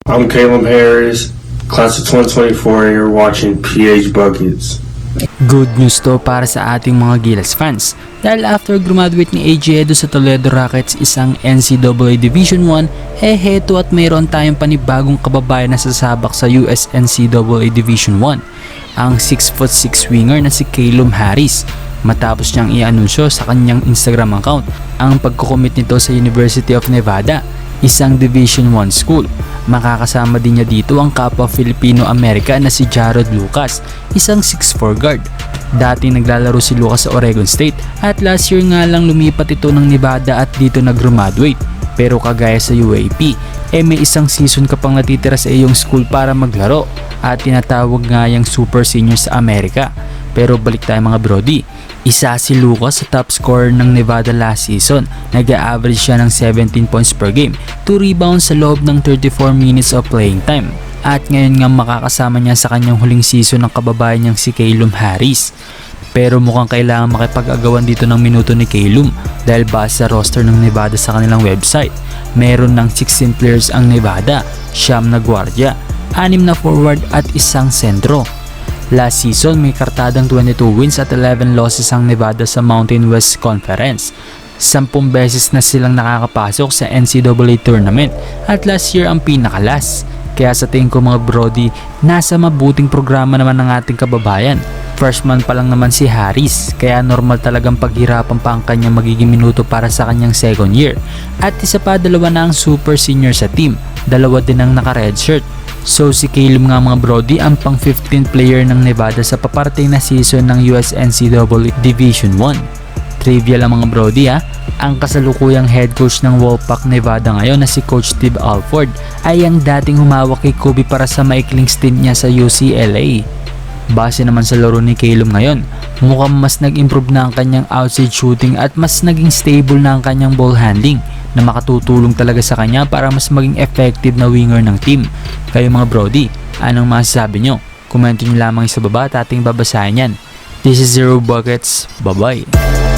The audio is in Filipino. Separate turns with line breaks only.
I'm Caleb Harris, class of 2024, and you're watching PH Buckets.
Good news to para sa ating mga Gilas fans dahil after graduate ni AJ Edo sa Toledo Rockets isang NCAA Division 1, heto at mayroon tayong panibagong kababayan na sasabak sa US NCAA Division 1, ang 6'6" winger na si Caleb Harris. Matapos niyang i-anunsyo sa kanyang Instagram account ang pagkukumit nito sa University of Nevada, isang Division 1 school. Makakasama din niya dito ang kapwa Filipino-America na si Jared Lucas, isang 6'4" guard. Dati naglalaro si Lucas sa Oregon State at last year nga lang lumipat ito ng Nevada at dito nag-graduate. Pero kagaya sa UAP, may isang season ka pang natitira sa iyong school para maglaro at tinatawag nga yung Super Senior sa Amerika. Pero balik tayo mga brody. Isa si Lucas sa top scorer ng Nevada last season. Nag-a-average siya ng 17 points per game, 2 rebounds sa loob ng 34 minutes of playing time. At ngayon nga makakasama niya sa kanyang huling season ng kababayan niyang si Caleb Harris. Pero mukhang kailangan makipag-agawan dito ng minuto ni Caleb dahil base sa roster ng Nevada sa kanilang website, meron ng 16 players ang Nevada, 9 na gwardiya, 6 na forward at isang sentro. Last season, may kartadang 22 wins at 11 losses ang Nevada sa Mountain West Conference. 10 beses na silang nakakapasok sa NCAA tournament at last year ang pinakalas. Kaya sa tingin ko mga brody, nasa mabuting programa naman ng ating kababayan. First month pa lang naman si Harris, kaya normal talagang paghirapan pa ang kanyang magiging minuto para sa kanyang second year. At isa pa, dalawa na ang super senior sa team, dalawa din ang naka-redshirt. So si Caleb nga mga brody ang pang 15th player ng Nevada sa paparating na season ng US NCAA Division 1. Trivia lang mga brody ang kasalukuyang head coach ng Wolfpack Nevada ngayon na si Coach Steve Alford ay ang dating humawak kay Kobe para sa maikling stint niya sa UCLA. Base naman sa laro ni Caleb ngayon, mukhang mas nag-improve na ang kanyang outside shooting at mas naging stable na ang kanyang ball handling na makatutulong talaga sa kanya para mas maging effective na winger ng team. Kayo mga brody, anong masasabi nyo? Komento nyo lamang sa baba at ating babasahin yan. This is Zero Buckets, bye bye!